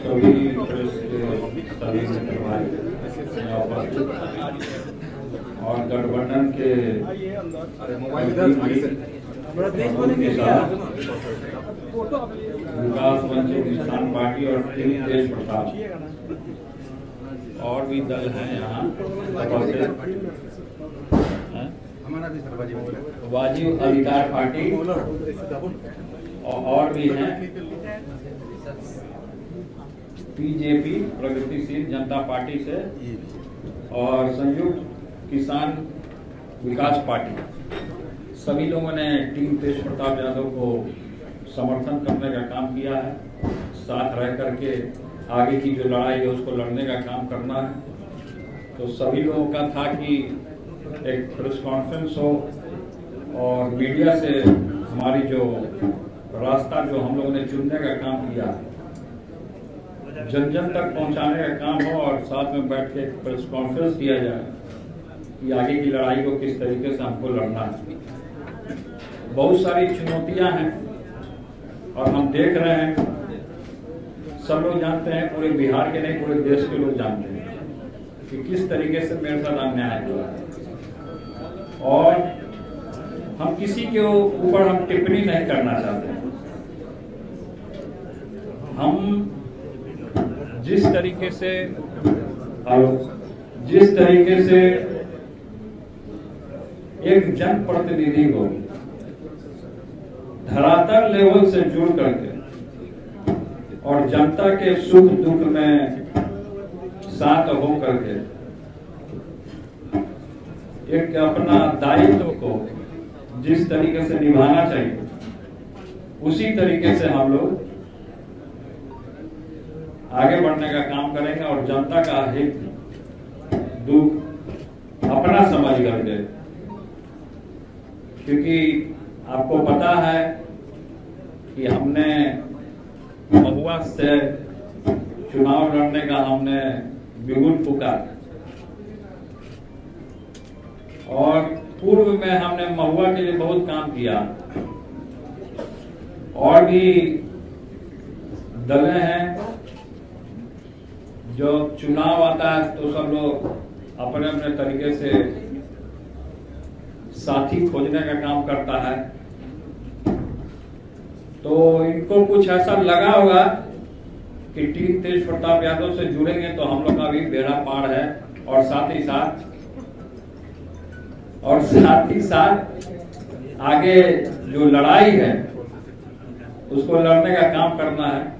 सभी प्रेस के सभी मित्रभाई उपस्थित और गठबंधन के विकास वंचित इंसान पार्टी और तेज प्रताप और भी दल हैं यहाँ वाजिब अधिकार पार्टी और भी हैं बीजेपी प्रगतिशील जनता पार्टी से और संयुक्त किसान विकास पार्टी। सभी लोगों ने टीम तेज प्रताप यादव को समर्थन करने का काम किया है, साथ रह करके आगे की जो लड़ाई है उसको लड़ने का काम करना है। तो सभी लोगों का था कि एक प्रेस कॉन्फ्रेंस हो और मीडिया से हमारी जो रास्ता जो हम लोगों ने चुनने का काम किया जन जन तक पहुंचाने का काम हो और साथ में बैठ के एक प्रेस कॉन्फ्रेंस किया जाए कि आगे की लड़ाई को किस तरीके से हमको लड़ना है। बहुत सारी चुनौतियां हैं और हम देख रहे हैं, सब लोग जानते हैं, पूरे बिहार के नहीं पूरे देश के लोग जानते हैं कि किस तरीके से मेरे साथ अन्याय हुआ और हम किसी के ऊपर हम टिप्पणी नहीं करना चाहते। हम जिस तरीके से एक जनप्रतिनिधि को धरातल लेवल से जुड़ करके और जनता के सुख दुख में साथ हो करके एक अपना दायित्व को जिस तरीके से निभाना चाहिए उसी तरीके से हम लोग आगे बढ़ने का काम करेंगे और जनता का हित दुख अपना समझ करके, क्योंकि आपको पता है कि हमने महुआ से चुनाव लड़ने का हमने बिगुल फूका और पूर्व में हमने महुआ के लिए बहुत काम किया। और भी दलें हैं जो चुनाव आता है तो सब लोग अपने अपने तरीके से साथी खोजने का काम करता है। तो इनको कुछ ऐसा लगा होगा कि टीम तेज प्रताप यादव से जुड़ेंगे तो हम लोग का भी बेड़ा पार है और साथ ही साथ आगे जो लड़ाई है उसको लड़ने का काम करना है।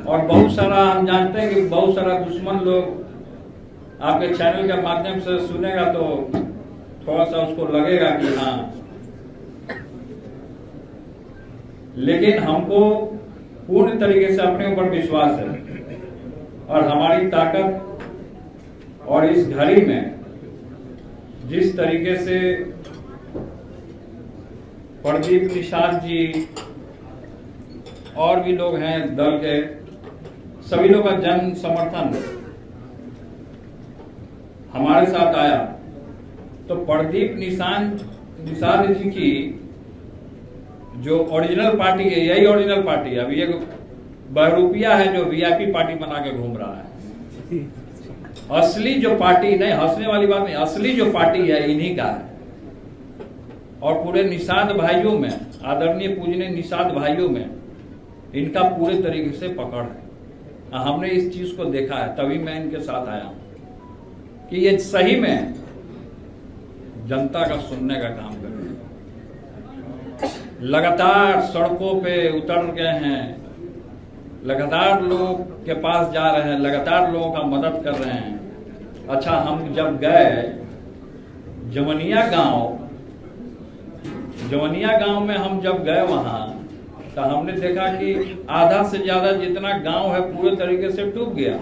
और बहुत सारा हम जानते हैं कि बहुत सारा दुश्मन लोग आपके चैनल के माध्यम से सुनेगा तो थोड़ा सा उसको लगेगा कि हाँ, लेकिन हमको पूर्ण तरीके से अपने ऊपर विश्वास है और हमारी ताकत और इस घड़ी में जिस तरीके से प्रदीप निषाद जी और भी लोग हैं दल के, सभी लोग का जन समर्थन हमारे साथ आया तो प्रदीप निषाद जी की जो ओरिजिनल पार्टी है यही ओरिजिनल पार्टी है। अभी एक बहरूपिया है जो वीआईपी पार्टी बना के घूम रहा है। असली जो पार्टी, नहीं हंसने वाली बात नहीं, असली जो पार्टी है इन्हीं का है। और पूरे निषाद भाइयों में, आदरणीय पूजनीय निषाद भाइयों में इनका पूरे तरीके से पकड़ है। हमने इस चीज को देखा है, तभी मैं इनके साथ आया हूं कि ये सही में जनता का सुनने का काम कर रहे हैं। लगातार सड़कों पे उतर गए हैं, लगातार लोग के पास जा रहे हैं, लगातार लोगों का मदद कर रहे हैं। अच्छा, हम जब गए जवनिया गांव में हम जब गए वहां तो हमने देखा कि आधा से ज्यादा जितना गांव है पूरे तरीके से डूब गया।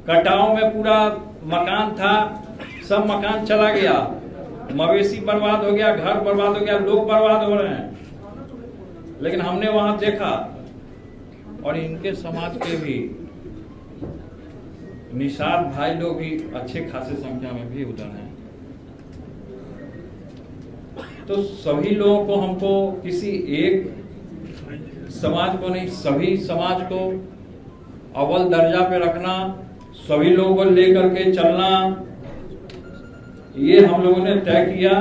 कटाव में पूरा मकान था, सब मकान चला गया, मवेशी बर्बाद हो गया, घर बर्बाद हो गया, लोग बर्बाद हो रहे हैं। लेकिन हमने वहां देखा और इनके समाज के भी निषाद भाई लोग भी अच्छे खासे संख्या में भी उधर हैं। तो सभी लोगों को हमको किसी एक समाज को नहीं, सभी समाज को अव्वल दर्जा पे रखना, सभी लोगों को लेकर के चलना, ये हम लोगों ने तय किया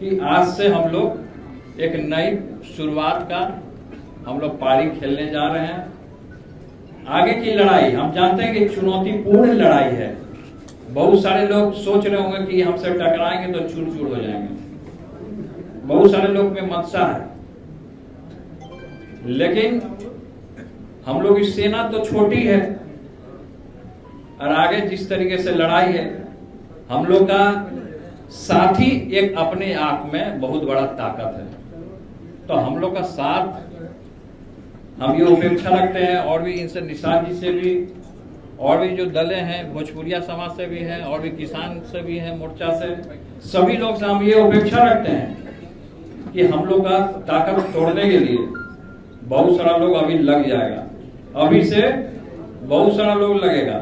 कि आज से हम लोग एक नई शुरुआत का हम लोग पारी खेलने जा रहे हैं। आगे की लड़ाई हम जानते हैं कि चुनौतीपूर्ण लड़ाई है। बहुत सारे लोग सोच रहे होंगे कि हमसे टकराएंगे तो चूर चूर हो जाएंगे, बहुत सारे लोग में मनसा है, लेकिन हम लोग की सेना तो छोटी है और आगे जिस तरीके से लड़ाई है, हम लोग का साथ ही एक अपने आप में बहुत बड़ा ताकत है। तो हम लोग का साथ हम ये अपेक्षा रखते हैं, और भी इनसे निषाद जी से भी, और भी जो दलें हैं, भोजपुरिया समाज से भी हैं, और भी किसान से भी हैं, मोर्चा से, सभी लोग से हम ये अपेक्षा रखते हैं कि हम लोग का ताकत तोड़ने के लिए बहुत सारा लोग अभी लग जाएगा, अभी से बहुत सारा लोग लगेगा,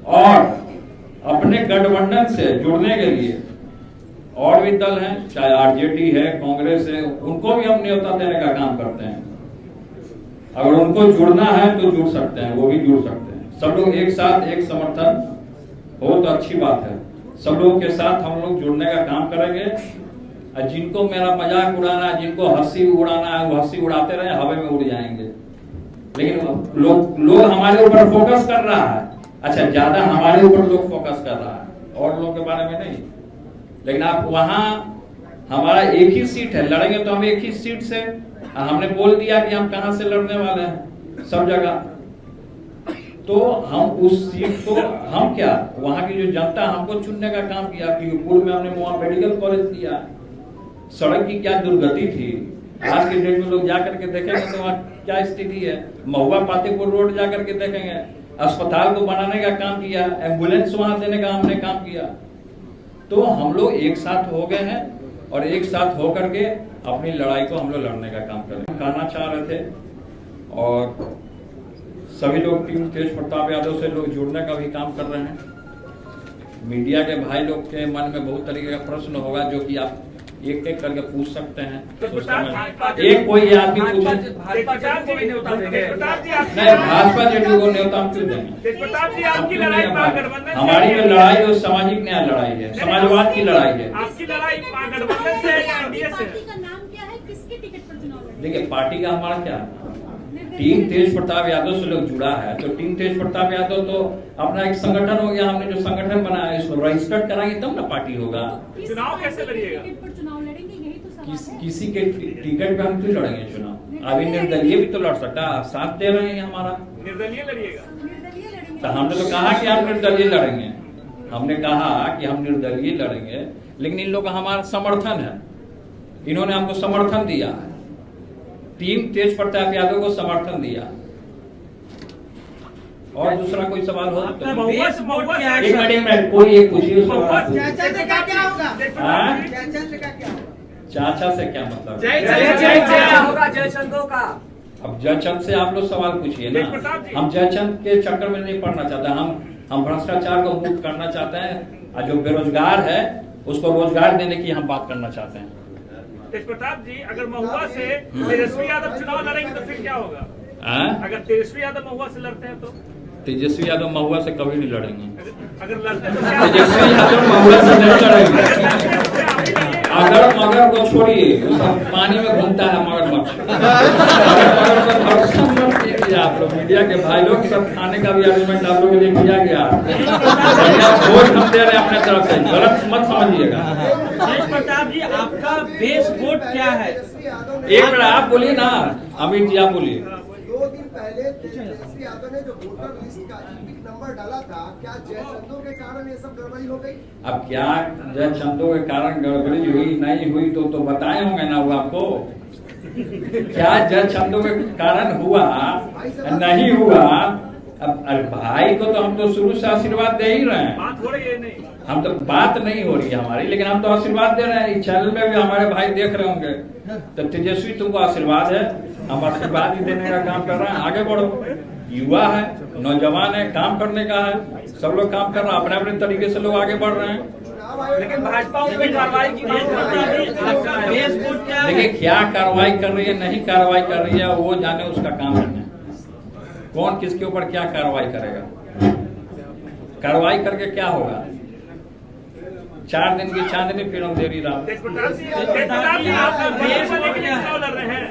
और अपने गठबंधन से जुड़ने के लिए और भी दल हैं, चाहे आरजेडी है, कांग्रेस है, उनको भी हम न्योता देने का काम करते हैं। अगर उनको जुड़ना है तो जुड़ सकते हैं, वो भी जुड़ सकते हैं। सब लोग एक साथ एक समर्थन हो तो अच्छी बात है। सब लोगों के साथ हम लोग जुड़ने का काम करेंगे, और जिनको मेरा मजाक उड़ाना है, जिनको हंसी उड़ाना है, वो हंसी उड़ाते रहे, हवा में उड़ जाएंगे। लेकिन लोग हमारे ऊपर फोकस कर रहा है, अच्छा ज्यादा हमारे ऊपर लोग फोकस कर रहा है, और लोगों के बारे में नहीं। लेकिन आप वहां हमारा एक ही सीट है, लड़ेंगे तो हम एक ही सीट से, हमने बोल दिया कि हम कहां से लड़ने वाले हैं सब जगह, तो हम उस सीट को हम क्या, वहां की जो जनता हमको चुनने का काम किया। पूर्व में हमने वहां मेडिकल कॉलेज दिया, सड़क की क्या दुर्गति थी, आज के डेट में लोग जाकर के देखेंगे तो वहां क्या स्थिति है। महुआ पातेपुर रोड जाकर के देखेंगे, अस्पताल को बनाने का काम किया, एम्बुलेंस वहां देने का हमने काम किया। तो हम लोग एक साथ हो गए हैं, और एक साथ होकर के अपनी लड़ाई को हम लोग लड़ने का काम करना चाह रहे थे। और सभी लोग टीम तेज प्रताप यादव से लोग जुड़ने का भी काम कर रहे हैं। मीडिया के भाई लोग के मन में बहुत तरीके का प्रश्न होगा, जो कि आप एक एक करके पूछ सकते हैं। एक कोई आदमी पूछे नहीं, भाजपा जेडीयू को न्योता हम क्यों देंगे? हमारी जो लड़ाई है वो सामाजिक न्याय लड़ाई है, समाजवाद की लड़ाई है। आपकी लड़ाई गठबंधन से या एनडीए से? देखिए पार्टी का हमारा क्या, टीम तेज प्रताप यादव से लोग जुड़ा है, तो टीम तेज प्रताप यादव तो अपना एक संगठन हो गया। हमने जो संगठन बनाया है इसको रजिस्टर्ड कराएंगे तब ना पार्टी होगा। चुनाव कैसे लड़िएगा? किसी के टिकट पे हम क्यों लड़ेंगे चुनाव? अभी निर्दलीय भी तो लड़ सकता है, साथ दे रहे हैं हमारा। निर्दलीय लड़िएगा? तो हमने तो कहा कि हम निर्दलीय लड़ेंगे, हमने कहा कि हम निर्दलीय लड़ेंगे, लेकिन इन लोगों का हमारा समर्थन है, इन्होंने हमको समर्थन दिया है, टीम तेज प्रताप यादव को समर्थन दिया। और दूसरा कोई सवाल हो तो एक मिनट कोई एक पूछिए। चाचा से क्या मतलब? जयचंदों का। अब जयचंद से आप लोग सवाल पूछिए ना, हम जयचंद के चक्कर में नहीं पड़ना चाहते, हम भ्रष्टाचार को मुक्त करना चाहते हैं, और जो बेरोजगार है उसको रोजगार देने की हम बात करना चाहते हैं। तेज प्रताप जी, अगर महुआ से तेजस्वी यादव चुनाव लड़ेंगे तो फिर क्या होगा? अगर तेजस्वी यादव महुआ से लड़ते हैं तो? तेजस्वी यादव महुआ से कभी नहीं लड़ेंगे। अगर लड़ते तो क्या? तेजस्वी यादव महुआ से नहीं लड़ेंगे। अगर मगर को छोड़िए, वो सब पानी में घूमता है मगरमच्छ। आप लोग मीडिया के भाई लोग सब खाने का भी अरेंजमेंट आप लोग के लिए किया गया, वोट हम दे रहे हैं अपने तरफ से, गलत मत समझिएगा। तेज प्रताप जी, आपका बेस वोट क्या है? एक मिनट आप बोलिए ना, अमित जी आप बोलिए। 2 दिन पहले तेजस्वी यादव ने जो वोटर लिस्ट का नंबर डाला था, क्या जयचंदों के कारण ये सब गड़बड़ी हो गई? अब क्या जयचंदों के कारण गड़बड़ी हुई नहीं हुई तो बताए होंगे ना वो आपको। क्या जयचंदों के कारण हुआ नहीं हुआ, अब भाई को तो हम तो शुरू से आशीर्वाद दे ही रहे हैं। बात हो रही है नहीं, हम तो बात नहीं हो रही है हमारी, लेकिन हम तो आशीर्वाद दे रहे हैं। इस चैनल में भी हमारे भाई देख रहे होंगे, तो तेजस्वी तुमको आशीर्वाद है, हम आशीर्वाद ही देने का काम कर रहे हैं। आगे बढ़ो, युवा है, नौजवान है, काम करने का है, सब लोग काम कर रहे हैं, अपने अपने तरीके से लोग आगे बढ़ रहे हैं। चुनाव आयोग लेकिन भाजपा उन पे कार्रवाई की मांग कर रही है। आपका बेस वोट क्या है? देखिए क्या कार्रवाई कर रही है नहीं कार्रवाई कर रही है वो जाने, उसका काम है। कौन किसके ऊपर क्या कार्रवाई करेगा, कार्रवाई करके क्या होगा? 4 दिन की चांदनी फिर हम देरी रात। तेज प्रताप जी आपका बेस वोट के लिए चुनाव लड़ रहे हैं,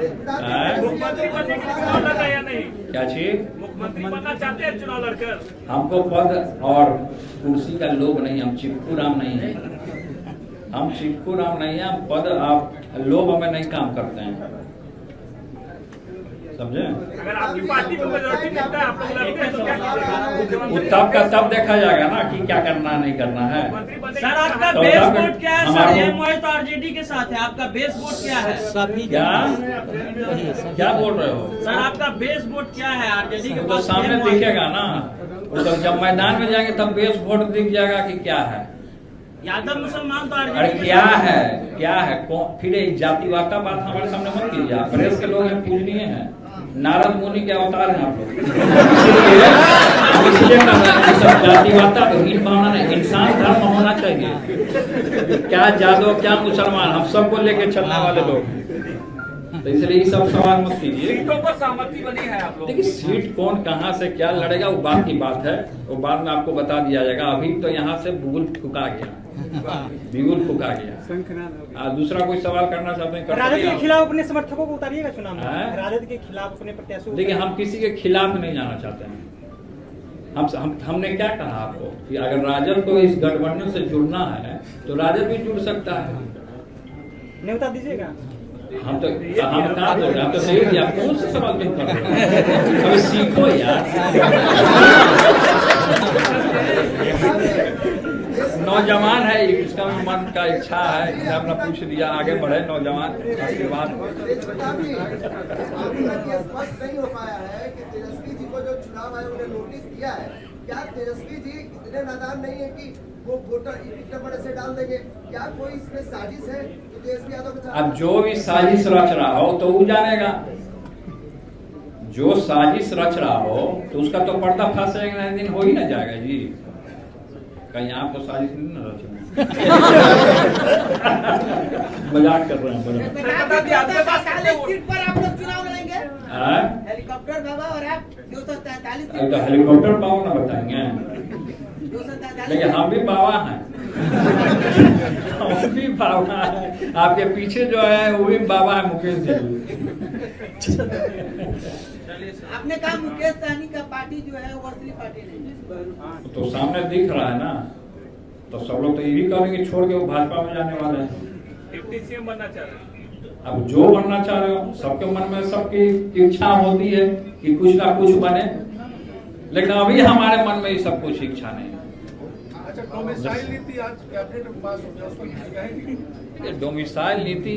मुख्यमंत्री बनने के लिए चुनाव लड़ रहे हैं या नहीं? क्या चीज? मुख्यमंत्री बनना चाहते हैं चुनाव लड़कर? हमको पद और कुर्सी का लोभ नहीं, हम चिपकू राम नहीं है, हम चिपकू राम नहीं है, हम पद आप लोभ हमें नहीं काम करते हैं, समझे? अगर आपकी पार्टी को मेजोरिटी मिलता है आप लोग लड़ते हैं तो क्या कीजिएगा? वो तब का तब देखा जाएगा ना कि क्या करना नहीं करना है। मंत्री बनने सर आपका तो बेस तब वोट क्या है? हमारा सर ये वोट- मोहित आरजेडी के साथ है, आपका बेस वोट क्या है? क्या बोल रहे हो? सर आपका बेस वोट क्या है? आरजेडी के तो पास सामने दिखेगा ना, वो तो जब मैदान में जाएंगे तब बेस वोट दिख जाएगा कि क्या है। यादव मुसलमान तो अरे आरजेडी क्या है, क्या है कौन? फिर एक जातिवाद बात हमारे सामने मत कीजिए, आप प्रेस के लोग हैं, पूजनीय हैं, नारद मुनि के अवतार हैं आप लोग, इसलिए कर रहे हैं सब जातिवाद तो हीन भावना नहीं, इंसान धर्म होना चाहिए। क्या जादव क्या मुसलमान, हम सबको लेके चलने वाले लोग, तो इसलिए ये सब सवाल मत कीजिए। सीटों पर सहमति बनी है आप लोग? देखिए सीट कौन कहाँ से क्या लड़ेगा वो बात की बात है, वो बाद में आपको बता दिया जाएगा। अभी तो यहाँ से बिगुल फुका गया, बिगुल फुका गया। दूसरा कोई सवाल करना चाहते हैं? राजद के खिलाफ अपने समर्थकों को उतारिएगा चुनाव में। हैं? राजद के खिलाफ अपने प्रत्याशियों को देखिए हम किसी के खिलाफ नहीं जाना चाहते हैं। हमने क्या कहा आपको कि अगर राजद को इस गठबंधन से जुड़ना है तो राजद भी जुड़ सकता है। न्योता दीजिएगा। हम कहा बोल रहे हैं, हम तो सही दिया, कौन सा सवाल तुम कर रहे हो? अभी सीखो यार। नौजवान है, इसका मन का इच्छा है, इसने अपना पूछ दिया, आगे बढ़े नौजवान। उसके बाद तेज प्रताप जी, अभी तक ये स्पष्ट नहीं हो पाया है कि तेजस्वी जी को जो चुनाव आयोग ने नोटिस दिया है, क्या तेजस्वी जी इतने नादान नहीं है कि वो वोटर नंबर ऐसे डाल देंगे? क्या कोई इसमें साजिश है कि तेजस्वी यादव के साथ? अब जो भी साजिश रच रहा हो तो वो जानेगा, जो साजिश रच रहा हो तो उसका तो पर्दाफाश एक ना दिन हो ही ना जाएगा जी। कहीं आपको साजिश नहीं ना रच मजाक कर रहे हैं। सीट पर आप लोग चुनाव लड़ेंगे? हेलीकॉप्टर बाबा और आप 243 अभी तो हेलीकॉप्टर बाबा ना बताएंगे, 243 लेकिन हम भी बाबा हैं। हम भी बाबा हैं, आपके पीछे जो है वो भी बाबा है, मुकेश जी। आपने कहा मुकेश सहनी का पार्टी जो है वो असली पार्टी नहीं है। तो सामने दिख रहा है ना, तो सब लोग तो ये भी कहेंगे छोड़ के वो भाजपा में जाने वाले हैं। डिप्टी सीएम बनना चाह रहे हैं? अब जो बनना चाह रहे हो, सबके मन में सबकी इच्छा होती है कि कुछ ना कुछ बने, लेकिन अभी हमारे मन में ये सब कुछ इच्छा नहीं है। अच्छा, डोमिसाइल नीति आज कैबिनेट में पास हो गया, उस पर कुछ कहेंगे? ये डोमिसाइल नीति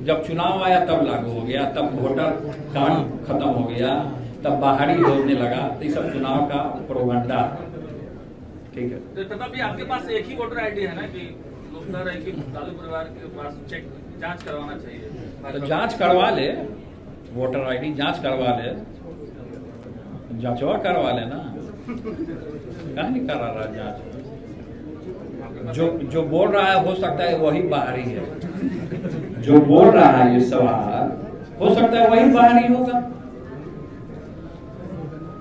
जब चुनाव आया तब लागू हो गया, तब वोटर कार्ड खत्म हो गया, तब बाहरी होने लगा, तो ये सब चुनाव का प्रोपगंडा। ठीक है, तो प्रताप जी आपके पास एक ही वोटर आईडी है ना कि लोग कह रहे हैं कि लालू परिवार के पास चेक जांच करवाना चाहिए? तो जांच करवा ले, वोटर आईडी जांच करवा ले, जांचवा करवा ले ना, कहाँ नहीं करा रहा जांच? जो बोल रहा है हो सकता है वही बाहरी है, जो बोल रहा है ये सवाल हो सकता है वही बाहरी होगा।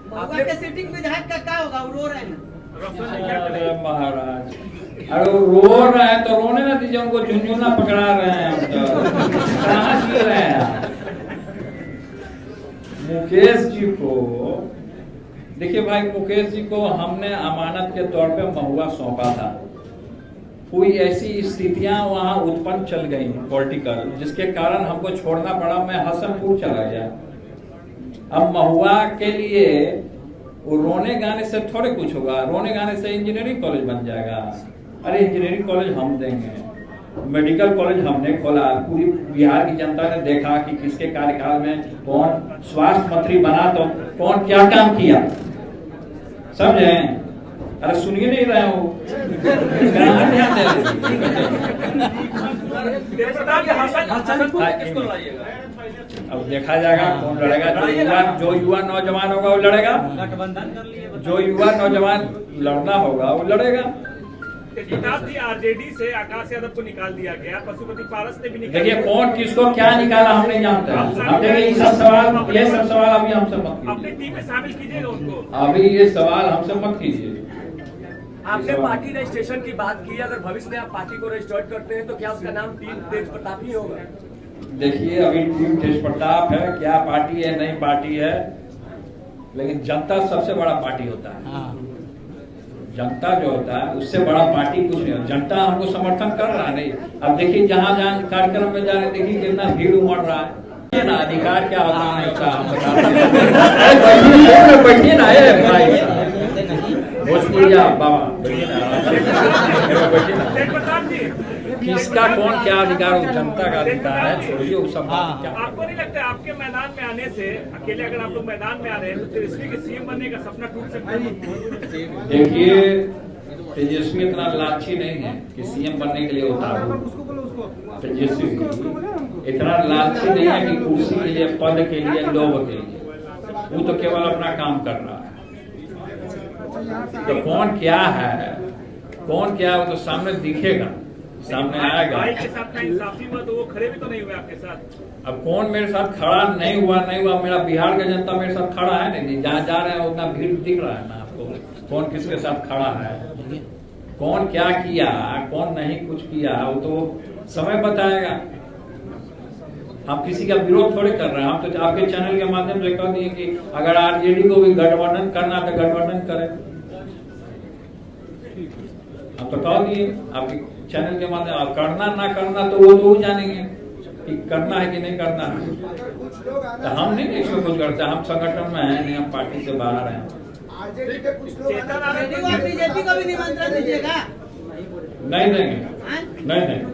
महुआ के सीटिंग विधायक का क्या होगा? वो रो रहे हैं। अरे महाराज, अरे वो रो रहे हैं तो रोने ना दीजिए, उनको झुनझुना पकड़ा रहे हैं हम तो। कहाँ जी रहे हैं आप? मुकेश जी को देखिए भाई, मुकेश जी को हमने अमानत के तौर पे महुआ सौंपा था। कोई ऐसी स्थितियां वहां उत्पन्न चल गई पॉलिटिकल, जिसके कारण हमको छोड़ना पड़ा, मैं हसनपुर चला गया। अब महुआ के लिए वो रोने गाने से थोड़े कुछ होगा, रोने गाने से इंजीनियरिंग कॉलेज बन जाएगा। अरे इंजीनियरिंग कॉलेज हम देंगे, मेडिकल कॉलेज हमने खोला, पूरी बिहार की जनता ने देखा कि किसके कार्यकाल में कौन स्वास्थ्य मंत्री बना तो कौन क्या काम किया, समझे? अरे सुनिए नहीं रहे हो, कहाँ ध्यान दे रहे? अब देखा जाएगा कौन लड़ेगा। जो युवा नौजवान होगा वो लड़ेगा, गठबंधन कर लिए। जो युवा नौजवान लड़ना होगा वो लड़ेगा। प्रताप जी, आरजेडी से आकाश यादव को निकाल दिया गया, पशुपति पारस ने भी निकाल देखिए कौन किसको क्या निकाला हम नहीं जानते। अब देखिए ये सब सवाल अभी हमसे मत कीजिए, अपनी टीम में शामिल कीजिएगा उनको। अभी ये सवाल हमसे मत कीजिए। आपने पार्टी रजिस्ट्रेशन की बात की, अगर भविष्य में आप पार्टी को रजिस्टर्ड करते हैं तो क्या उसका नाम टीम तेज प्रताप ही होगा? देखिए अभी टीम तेज प्रताप है, क्या पार्टी है नई पार्टी है, लेकिन जनता सबसे बड़ा पार्टी होता है। जनता जो होता है उससे बड़ा पार्टी कुछ नहीं होता। जनता हमको समर्थन कर रहा है नहीं। अब देखिए जहाँ जहाँ कार्यक्रम में जा रहे देखिए कितना भीड़ उमड़ रहा है। ये ना अधिकार क्या होता नहीं होता हम बैठिए ना भोजपुरिया बाबा किसका कौन क्या अधिकार हो, जनता का अधिकार है, छोड़िए वो सब बात क्या। आपको नहीं लगता आपके मैदान में आने से, अकेले अगर आप लोग मैदान में आ रहे हैं तो तेजस्वी के सीएम बनने का सपना टूट सकता है? देखिए तेजस्वी इतना लालची नहीं है कि सीएम बनने के लिए उतार हो। तेजस्वी इतना लालची नहीं है कि कुर्सी के लिए, पद के लिए, लोभ के लिए, वो तो केवल अपना काम कर रहा है। तो कौन क्या है, कौन क्या है वो तो सामने दिखेगा, सामने आएगा। भाई के साथ इंसाफी हुआ तो वो खड़े भी तो नहीं हुए आपके साथ। अब कौन मेरे साथ खड़ा नहीं हुआ, मेरा बिहार का जनता मेरे साथ खड़ा है नहीं। जहाँ जा रहे हैं उतना भीड़ दिख रहा है ना आपको, कौन किसके साथ खड़ा है, कौन क्या किया, कौन नहीं कुछ किया, वो तो समय बताएगा। हम किसी का विरोध थोड़े कर रहे हैं, हम तो आपके चैनल के माध्यम से कह दिए कि अगर आरजेडी को भी गठबंधन करना तो गठबंधन करें। हम तो कह दिए आपके चैनल के माध्यम, आप करना ना करना तो वो जानेंगे कि करना है कि नहीं करना है। तो हम नहीं इसमें कुछ करते, हम संगठन में हैं नहीं, हम पार्टी से बाहर हैं। बीजेपी को भी निमंत्रण दीजिएगा। नहीं देंगे, नहीं देंगे,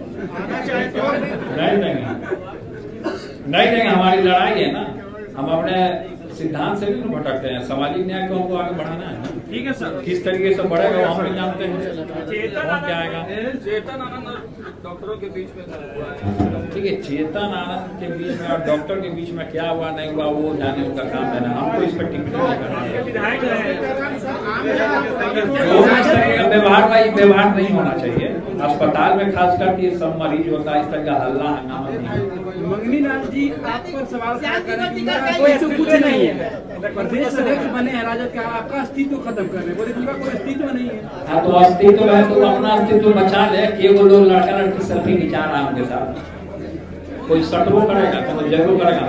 नहीं देंगे, नहीं देंगे। हमारी लड़ाई है ना, हम अपने सिद्धांत से भी भटकते हैं। सामाजिक न्याय को हमको आगे बढ़ाना है ना। ठीक है सर, किस तरीके से बढ़ेगा वो हम नहीं जानते हैं, कौन क्या आएगा। चेतन आनंद और डॉक्टरों के बीच में ठीक है, चेतन आनंद के बीच में और डॉक्टर के बीच में क्या हुआ नहीं हुआ वो जाने उनका काम है ना, हमको इस पर टिप्पणी नहीं करना है। व्यवहार नहीं होना चाहिए अस्पताल में, खास करके सब मरीज होता है, इस तरह का हल्ला हंगामा नहीं। मंगनी लाल जी, आप पर सवाल कोई नहीं है, प्रदेश अध्यक्ष बने हैं राजद का, आपका अस्तित्व खत्म कर रहे, बोले उनका कोई अस्तित्व नहीं है। हाँ तो अस्तित्व है तो अपना अस्तित्व बचा ले। कि वो लोग लड़का लड़की सेल्फी खिंचा रहा है उनके साथ, कोई सटवो करेगा तो जरूर करेगा।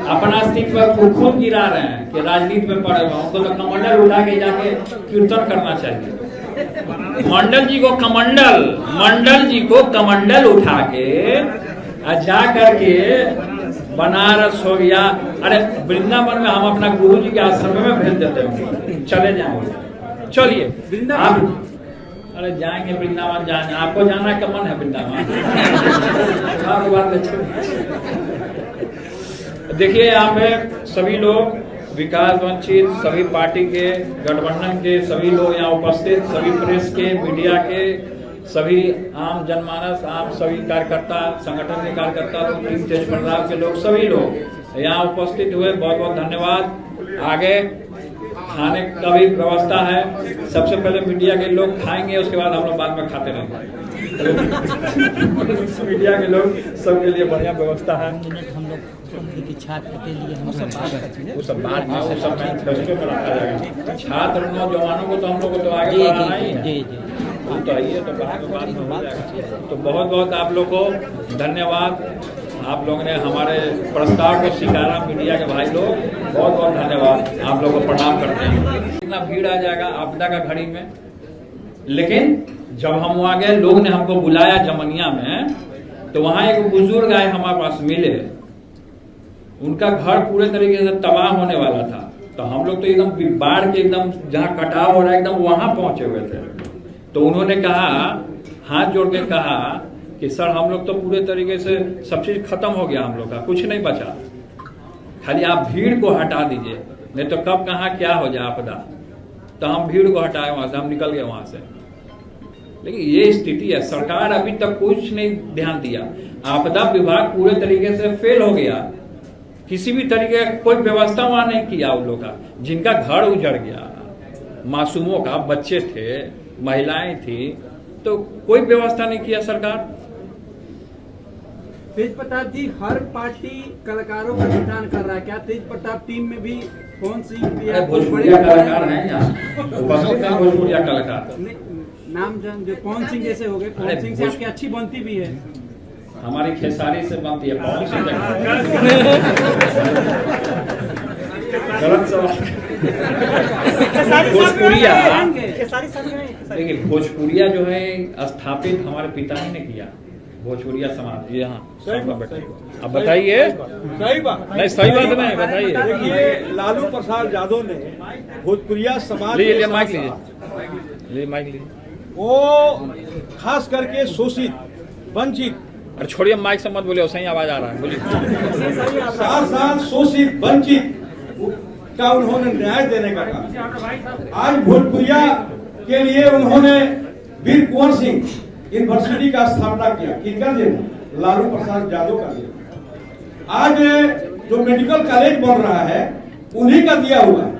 अपना अस्तित्व खूब गिरा रहे हैं कि राजनीति में पड़े हुए, उनको तो कमंडल उठा के जाके कीर्तन करना चाहिए। मंडल जी को कमंडल उठा के जा करके बनारस हो गया, अरे वृंदावन में हम अपना गुरु जी के आश्रम में भेज देते हैं, चले जाएंगे। चलिए आप, अरे जाएंगे वृंदावन, जाने आपको जाना का मन है वृंदावन। देखिए यहाँ पे सभी लोग विकास वंचित, सभी पार्टी के, गठबंधन के सभी लोग यहाँ उपस्थित, सभी प्रेस के, मीडिया के, सभी आम जनमानस, आम सभी कार्यकर्ता, संगठन के कार्यकर्ता लोग, टीम तेज प्रताप के लोग, सभी लोग यहाँ उपस्थित हुए, बहुत बहुत धन्यवाद। आगे खाने का भी व्यवस्था है, सबसे पहले मीडिया के लोग खाएंगे, उसके बाद हम लोग बाद में खाते रहेंगे। मीडिया के लोग सबके लिए बढ़िया व्यवस्था है। हम लोग छात्र के लिए हम सब वो सब बात में वो सब मैनिफेस्टो में रखा जाएगा। छात्र नौजवानों को तो हम लोग को तो आगे बढ़ाना ही है, वो तो आइए तो बाद में हो जाएगा। तो बहुत बहुत आप लोग को धन्यवाद, आप लोगों ने हमारे प्रस्ताव को स्वीकारा। मीडिया के भाई लोग बहुत बहुत धन्यवाद, आप लोगों को प्रणाम करते हैं। इतना भीड़ आ जाएगा आपदा का घड़ी में, लेकिन जब हम वहाँ गए, लोग ने हमको बुलाया जमनिया में, तो वहाँ एक बुजुर्ग आए हमारे पास मिले, उनका घर पूरे तरीके से तबाह होने वाला था। तो हम लोग तो एकदम बाढ़ के एकदम जहाँ कटाव हो रहा है एकदम वहां पहुंचे हुए थे। तो उन्होंने कहा, हाथ जोड़ के कहा कि सर हम लोग तो पूरे तरीके से सब चीज खत्म हो गया, हम लोग का कुछ नहीं बचा, खाली आप भीड़ को हटा दीजिए, नहीं तो कब कहाँ क्या हो जाए आपदा। तो हम भीड़ को हटाए वहां से, हम निकल गए वहां से। लेकिन ये स्थिति है, सरकार अभी तक कुछ नहीं ध्यान दिया, आपदा विभाग पूरे तरीके से फेल हो गया, किसी भी तरीके का कोई व्यवस्था वहां नहीं किया उन लोग का। जिनका घर उजड़ गया, मासूमों का, बच्चे थे, महिलाएं थी, तो कोई व्यवस्था नहीं किया सरकार। तेज प्रताप जी, हर पार्टी कलाकारों का भुगतान कर रहा है, क्या तेज प्रताप टीम में भी कौन सी भोजपुरिया कलाकार हैं यहाँ उपस्थित हैं, भोजपुरिया कलाकार नाम जो पवन सिंह जैसे हो गए, पवन सिंह से आपकी अच्छी बनती भी है। हमारी खेसारी से बनती है, पवन सिंह गलत सवाल। भोजपुरिया देखिए, भोजपुरिया जो है स्थापित हमारे पिता ने किया, भोजपुरिया समाज। जी हाँ, अब बताइए। सही बात नहीं, सही बात नहीं, बताइए। देखिए, लालू प्रसाद यादव ने भोजपुरिया समाज, लीजिए माइक, लीजिए माइक लीजिए। वो खास करके शोषित, वंचित, अरे छोड़िए, माइक से मत बोलिए, सही आवाज आ रहा है, बोलिए। साथ शोषित वंचित का उन्होंने न्याय देने का काम। आज भोजपुरिया के लिए उन्होंने वीर कुंवर सिंह यूनिवर्सिटी का स्थापना किया। किसका दिन? लालू प्रसाद यादव का दिन। आज जो मेडिकल कॉलेज बन रहा है उन्हीं का दिया हुआ है।